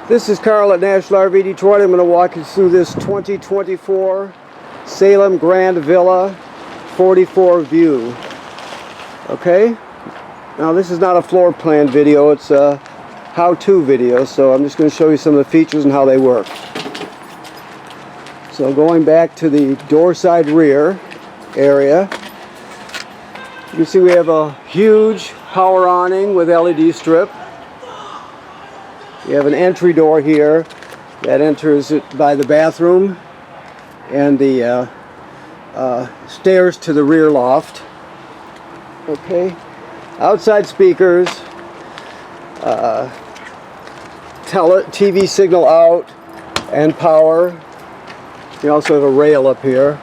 This is Carl at National RV Detroit. I'm going to walk you through this 2024 Salem Grand Villa 44 view. Okay? Now this is not a floor plan video, it's a how-to video, so I'm just going to show you some of the features and how they work. So going back to the door side rear area, you can see we have a huge power awning with LED strip. You have an entry door here that enters it by the bathroom and the stairs to the rear loft. Okay, outside speakers, TV signal out and power. You also have a rail up here.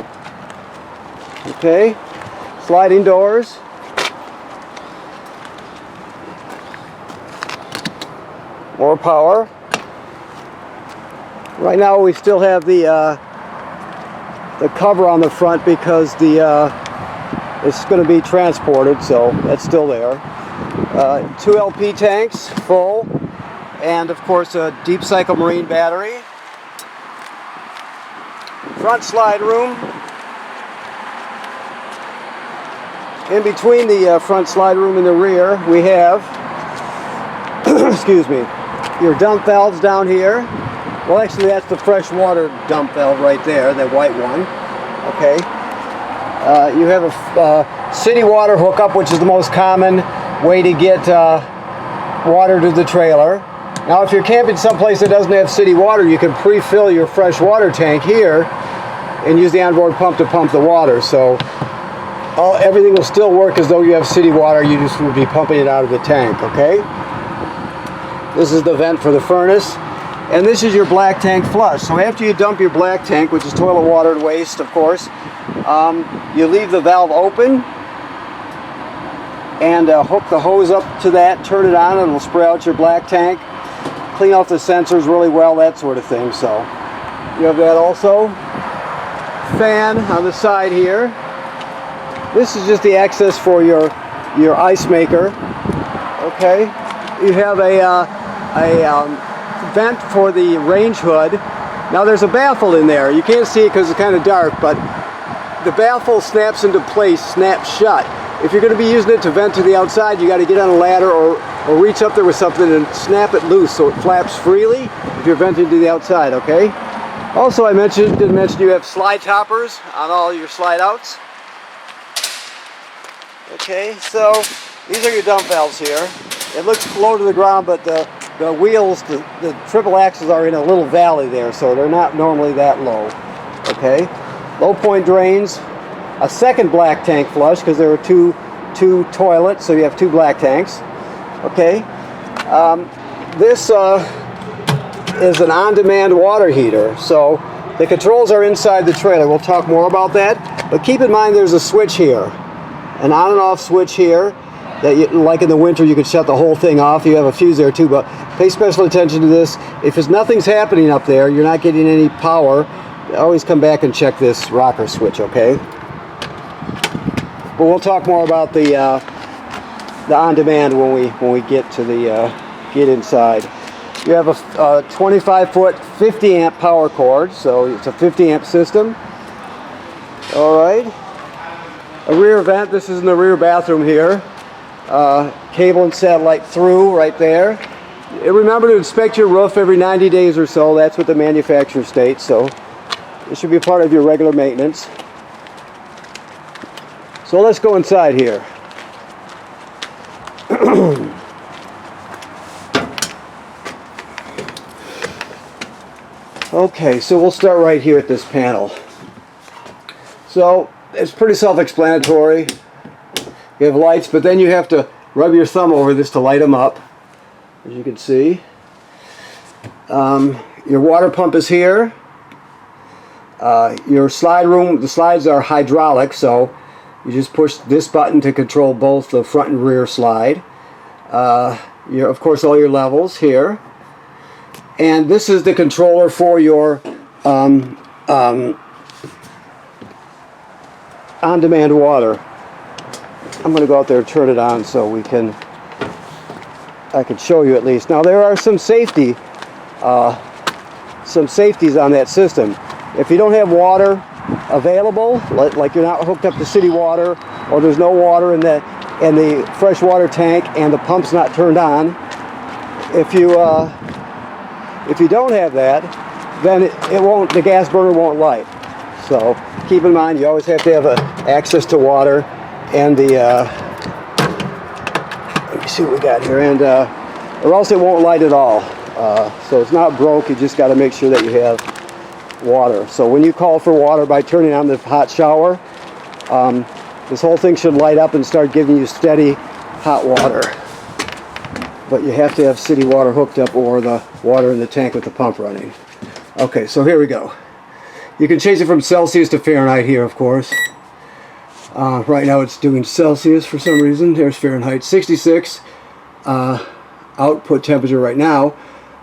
Okay, sliding doors. More power. Right now we still have the cover on the front because it's going to be transported, so that's still there. 2 LP tanks full, and of course a deep cycle marine battery. Front slide room. In between the front slide room and the rear, we have excuse me, your dump valves down here. Well, actually that's the fresh water dump valve right there, that white one. Okay. You have a city water hookup, which is the most common way to get water to the trailer. Now if you're camping someplace that doesn't have city water, you can pre-fill your fresh water tank here and use the onboard pump to pump the water. So everything will still work as though you have city water, you just would be pumping it out of the tank, okay? This is the vent for the furnace. And this is your black tank flush. So after you dump your black tank, which is toilet water and waste, of course, you leave the valve open and hook the hose up to that, turn it on, and it'll spray out your black tank. Clean off the sensors really well, that sort of thing. So you have that also. Fan on the side here. This is just the access for your ice maker. Okay. You have a vent for the range hood. Now there's a baffle in there. You can't see it because it's kind of dark, but the baffle snaps into place, snaps shut. If you're going to be using it to vent to the outside, you got to get on a ladder or reach up there with something and snap it loose so it flaps freely if you're venting to the outside, okay? Also, I didn't mention you have slide toppers on all your slide outs. Okay, so these are your dump valves here. It looks low to the ground, but the wheels, the triple axles are in a little valley there, so they're not normally that low. Okay, low point drains, a second black tank flush because there are two toilets, so you have 2 black tanks. Okay, this is an on-demand water heater, so the controls are inside the trailer. We'll talk more about that, but keep in mind there's a switch here, an on and off switch here. That like in the winter you could shut the whole thing off. You have a fuse there too, but pay special attention to this. If nothing's happening up there, you're not getting any power, always come back and check this rocker switch, okay? But we'll talk more about the on-demand when we get to the get inside. You have a 25-foot 50-amp power cord, so it's a 50-amp system. All right. A rear vent. This is in the rear bathroom here. Cable and satellite through right there. Remember to inspect your roof every 90 days or so. That's what the manufacturer states, so it should be a part of your regular maintenance. So let's go inside here. Okay, so we'll start right here at this panel. So it's pretty self-explanatory. You have lights, but then you have to rub your thumb over this to light them up, as you can see. Your water pump is here. Your slide room, the slides are hydraulic, so you just push this button to control both the front and rear slide. Of course, all your levels here. And this is the controller for your on-demand water. I'm going to go out there and turn it on so I can show you at least. Now there are some safety some safeties on that system. If you don't have water available, like you're not hooked up to city water, or there's no water in the freshwater tank and the pump's not turned on, if you don't have that, then the gas burner won't light. So keep in mind, you always have to have access to water and the let me see what we got here, and or else it won't light at all. So it's not broke, you just got to make sure that you have water. So when you call for water by turning on the hot shower, this whole thing should light up and start giving you steady hot water. But you have to have city water hooked up, or the water in the tank with the pump running. Okay, so here we go. You can change it from Celsius to Fahrenheit here, of course. Right now it's doing Celsius for some reason. There's Fahrenheit. 66 output temperature right now.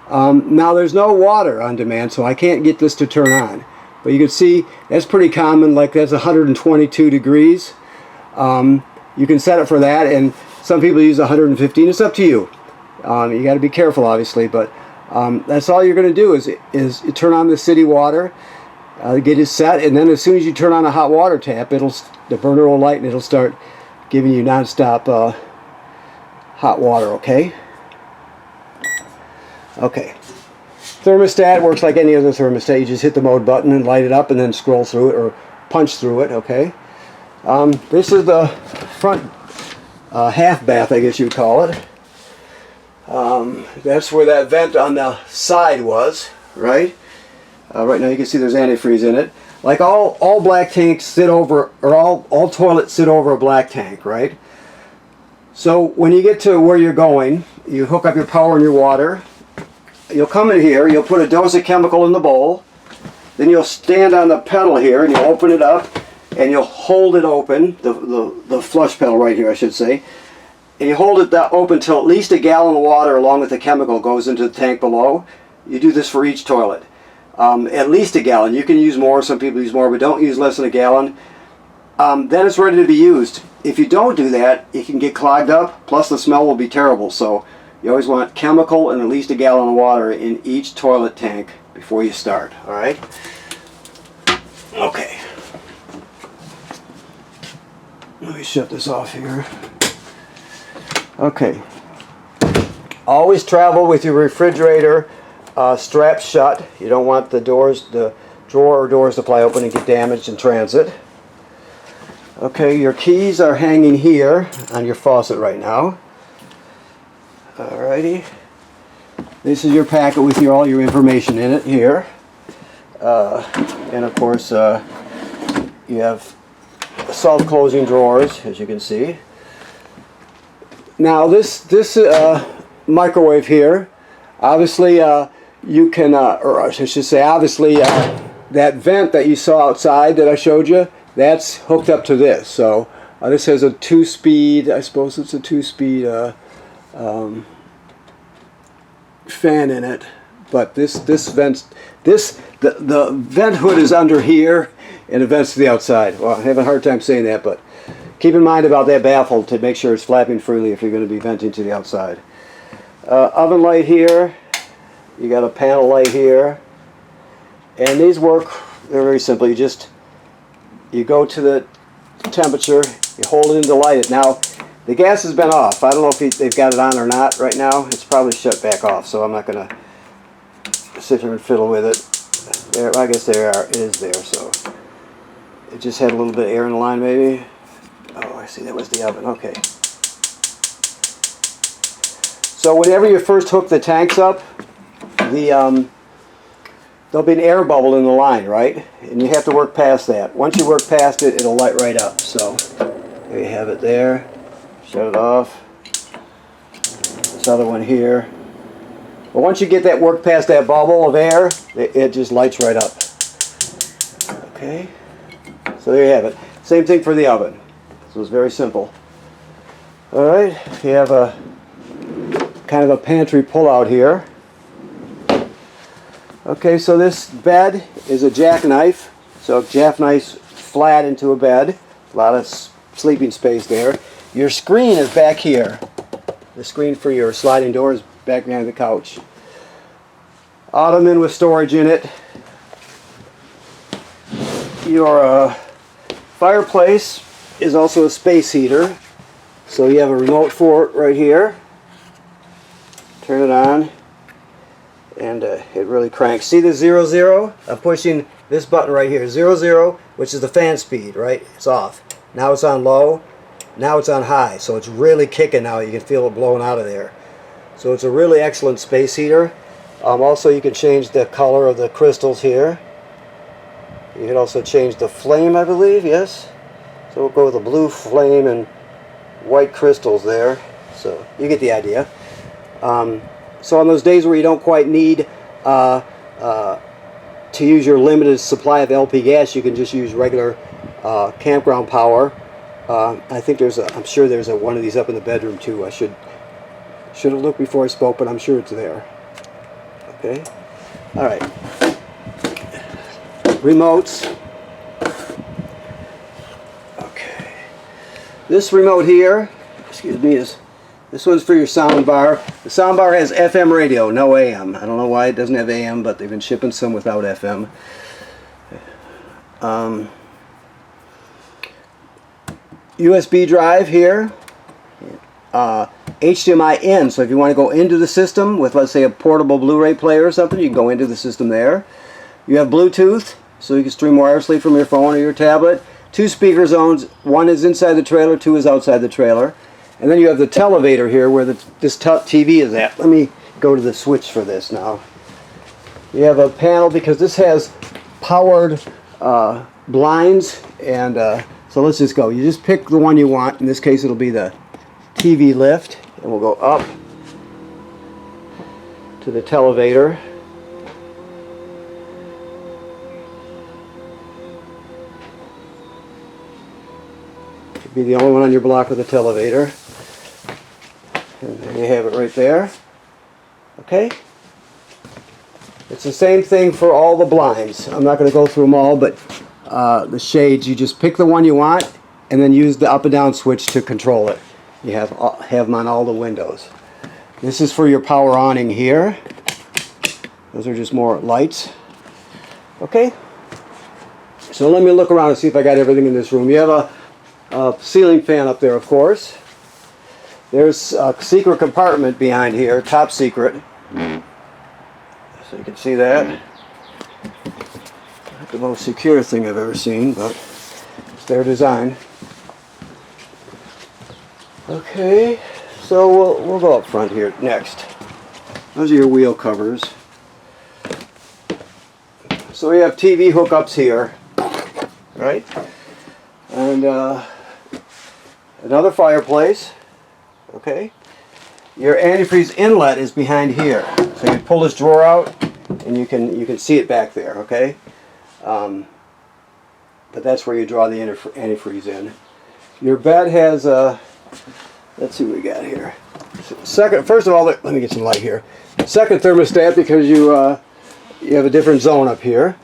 Now there's no water on demand, so I can't get this to turn on. But you can see that's pretty common, like that's 122 degrees. You can set it for that, and some people use 115. It's up to you. You got to be careful, obviously, but that's all you're going to do is turn on the city water, get it set, and then as soon as you turn on a hot water tap, the burner will light and it'll start giving you non-stop hot water. Okay. Okay. Thermostat works like any other thermostat. You just hit the mode button and light it up, and then scroll through it or punch through it. Okay. This is the front half bath, I guess you would call it. That's where that vent on the side was, right? Right now you can see there's antifreeze in it. Like all black tanks sit over, or all toilets sit over a black tank, right? So when you get to where you're going, you hook up your power and your water. You'll come in here, you'll put a dose of chemical in the bowl, then you'll stand on the pedal here and you'll open it up and you'll hold it open, the flush pedal right here I should say, and you hold it open till at least a gallon of water along with the chemical goes into the tank below. You do this for each toilet. At least a gallon. You can use more, some people use more, but don't use less than a gallon. Then it's ready to be used. If you don't do that, it can get clogged up, plus the smell will be terrible. So you always want chemical and at least a gallon of water in each toilet tank before you start. Alright? Okay. Let me shut this off here. Okay. Always travel with your refrigerator strapped shut. You don't want the drawer or doors to fly open and get damaged in transit. Okay, your keys are hanging here on your faucet right now. Alrighty. This is your packet with all your information in it here. And of course, you have self-closing drawers, as you can see. Now this microwave here, obviously you can, or I should say, obviously that vent that you saw outside that I showed you, that's hooked up to this. So this has a 2-speed, I suppose it's a 2-speed fan in it. But the vent hood is under here, and it vents to the outside. Well, I have a hard time saying that, but keep in mind about that baffle to make sure it's flapping freely if you're going to be venting to the outside. Oven light here. You got a panel light here. And these work, they're very simple. You go to the temperature, you hold it in to light it. Now, the gas has been off. I don't know if they've got it on or not right now. It's probably shut back off, so I'm not going to sit here and fiddle with it. There, I guess it is there, so it just had a little bit of air in the line maybe. Oh, I see, that was the oven. Okay. So whenever you first hook the tanks up, there'll be an air bubble in the line, right? And you have to work past that. Once you work past it, it'll light right up. So there you have it there. Shut it off. This other one here. But once you get that work past that bubble of air, it just lights right up. Okay. So there you have it. Same thing for the oven. So it's very simple. Alright, you have a kind of a pantry pull-out here. Okay, so this bed is a jackknife. So jackknife's flat into a bed. A lot of sleeping space there. Your screen is back here. The screen for your sliding door is back behind the couch. Ottoman with storage in it. Your fireplace is also a space heater, so you have a remote for it right here. Turn it on, and it really cranks. See the 0-0? I'm pushing this button right here, 0-0, which is the fan speed, right? It's off. Now it's on low. Now it's on high, so it's really kicking now. You can feel it blowing out of there. So it's a really excellent space heater. Also, you can change the color of the crystals here. You can also change the flame, I believe, yes? So we'll go with a blue flame and white crystals there. So you get the idea. So on those days where you don't quite need to use your limited supply of LP gas, you can just use regular campground power. I think I'm sure there's one of these up in the bedroom too. I should have looked before I spoke, but I'm sure it's there. Okay. All right. Remotes. Okay. This remote here, excuse me, this one's for your sound bar. The sound bar has FM radio, no AM. I don't know why it doesn't have AM, but they've been shipping some without FM. USB drive here. HDMI in, so if you want to go into the system with, let's say, a portable Blu-ray player or something, you can go into the system there. You have Bluetooth, so you can stream wirelessly from your phone or your tablet. 2 speaker zones, one is inside the trailer, 2 is outside the trailer. And then you have the televator here where this TV is at. Let me go to the switch for this now. You have a panel because this has powered blinds, and so let's just go. You just pick the one you want. In this case it'll be the TV lift, and we'll go up to the televator. You'll be the only one on your block with a televator. And there you have it right there. Okay? It's the same thing for all the blinds. I'm not going to go through them all, but the shades, you just pick the one you want and then use the up and down switch to control it. You have them on all the windows. This is for your power awning here. Those are just more lights. Okay? So let me look around and see if I got everything in this room. You have a ceiling fan up there, of course. There's a secret compartment behind here, top secret. So you can see that. Not the most secure thing I've ever seen, but it's their design. Okay, so we'll go up front here next. Those are your wheel covers. So we have TV hookups here, right? And another fireplace. Okay. Your antifreeze inlet is behind here. So you pull this drawer out and you can see it back there, okay? But that's where you draw the antifreeze in. Your bed has let's see what we got here. First of all, let me get some light here. Second thermostat, because you have a different zone up here.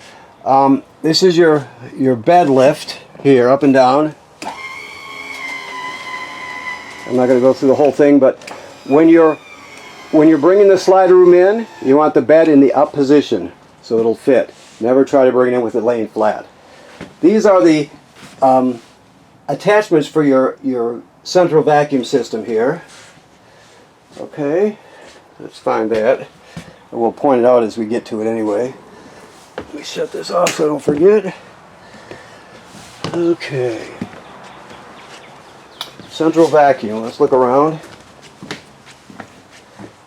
This is your bed lift here, up and down. I'm not going to go through the whole thing, but when you're bringing the slider room in, you want the bed in the up position so it'll fit. Never try to bring it in with it laying flat. These are the attachments for your central vacuum system here. Okay, let's find that. And we'll point it out as we get to it anyway. Let me shut this off so I don't forget. Okay. Central vacuum. Let's look around.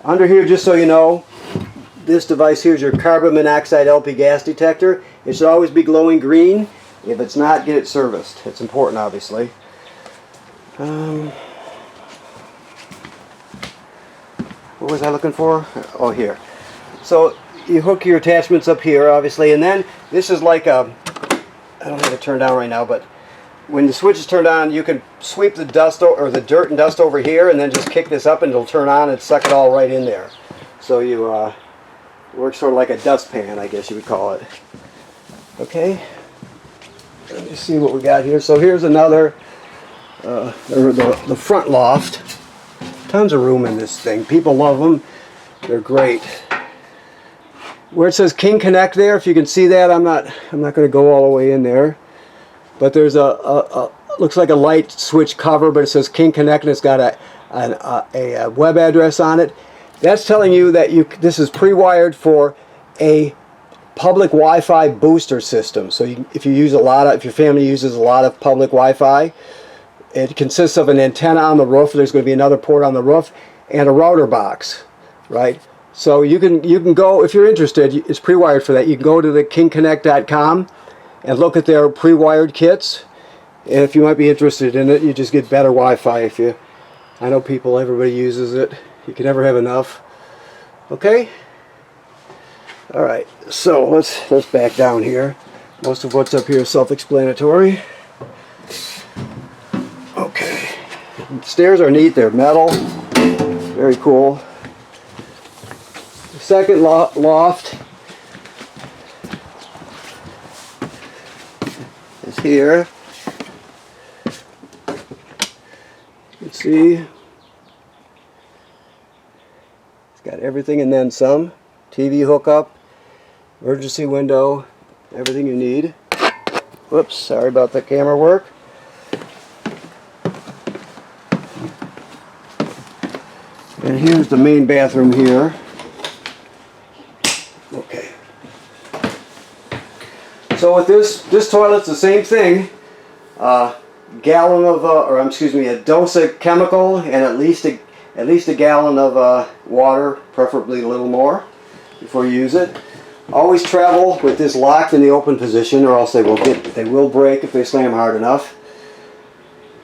Under here, just so you know, this device here is your carbon monoxide LP gas detector. It should always be glowing green. If it's not, get it serviced. It's important, obviously. What was I looking for? Oh, here. So you hook your attachments up here, obviously, and then this is like a, I don't have it turned down right now, but when the switch is turned on, you can sweep the dust or the dirt and dust over here, and then just kick this up, and it'll turn on and suck it all right in there. So you work sort of like a dustpan, I guess you would call it. Okay. Let me see what we got here. So here's another, the front loft. Tons of room in this thing. People love them. They're great. where it says King Connect there, if you can see that, I'm not going to go all the way in there, but there's a looks like a light switch cover, but it says King Connect and it's got a web address on it. That's telling you that this is pre-wired for a public Wi-Fi booster system. So if your family uses a lot of public Wi-Fi, it consists of an antenna on the roof. There's going to be another port on the roof and a router box, right? So you can go, if you're interested, it's pre-wired for that. You can go to the kingconnect.com and look at their pre-wired kits. And if you might be interested in it, you just get better Wi-Fi. I know everybody uses it. You can never have enough. Okay? All right, so let's back down here. Most of what's up here is self-explanatory. Okay. The stairs are neat. They're metal. Very cool. The second loft is here. You can see it's got everything and then some. TV hookup, emergency window, everything you need. Whoops, sorry about the camera work. And here's the main bathroom here. Okay. So with this toilet's the same thing. Gallon of, a dose of chemical and at least a gallon of water, preferably a little more, before you use it. Always travel with this locked in the open position, or else they will break if they slam hard enough.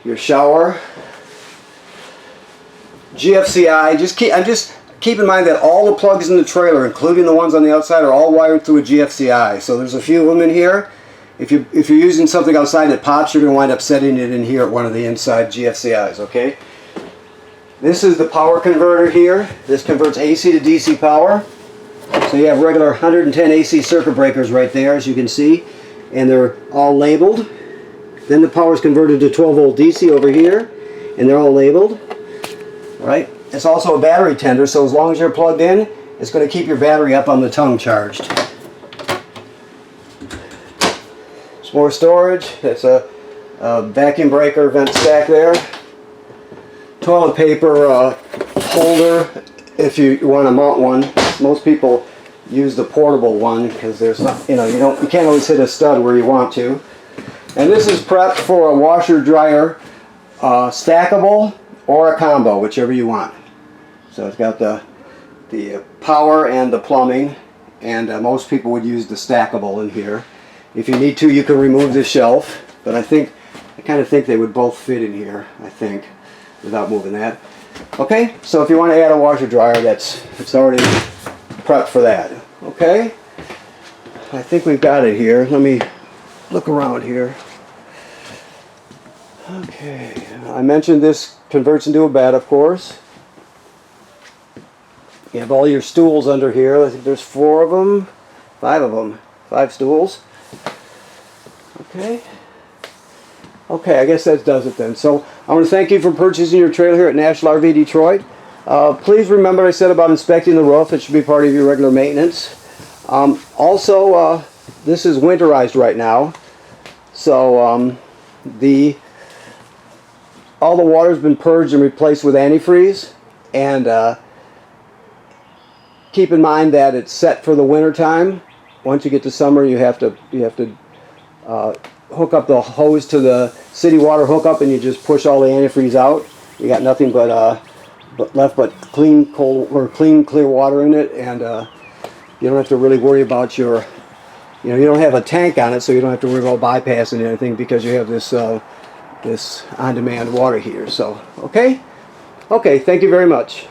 Your shower, GFCI. Just keep in mind that all the plugs in the trailer, including the ones on the outside, are all wired through a GFCI. So there's a few of them in here. If you're using something outside that pops, you're going to wind up setting it in here at one of the inside GFCIs. Okay. This is the power converter here. This converts AC to DC power. So you have regular 110 AC circuit breakers right there, as you can see, and they're all labeled. Then the power is converted to 12 volt DC over here, and they're all labeled. All right. It's also a battery tender, so as long as you're plugged in, it's going to keep your battery up on the tongue charged. Some more storage. It's a vacuum breaker vent stack there. Toilet paper holder if you want to mount one. Most people use the portable one because there's not, you can't always hit a stud where you want to. And this is prepped for a washer dryer, stackable or a combo, whichever you want. So it's got the power and the plumbing, and most people would use the stackable in here. If you need to, you can remove the shelf, but I kind of think they would both fit in here, without moving that. Okay, so if you want to add a washer dryer, it's already prepped for that. Okay, I think we've got it here. Let me look around here. Okay, I mentioned this converts into a bed, of course. You have all your stools under here. I think there's 4 of them, 5 of them, 5 stools. Okay. Okay, I guess that does it then. So I want to thank you for purchasing your trailer here at National RV Detroit. Please remember I said about inspecting the roof. It should be part of your regular maintenance. Also, this is winterized right now. So all the water's been purged and replaced with antifreeze. And keep in mind that it's set for the winter time. Once you get to summer, you have to hook up the hose to the city water hookup, and you just push all the antifreeze out. You got nothing but clean clear water in it, and you don't have to really worry about you don't have a tank on it, so you don't have to worry about bypassing anything because you have this this on-demand water heater. So okay, thank you very much.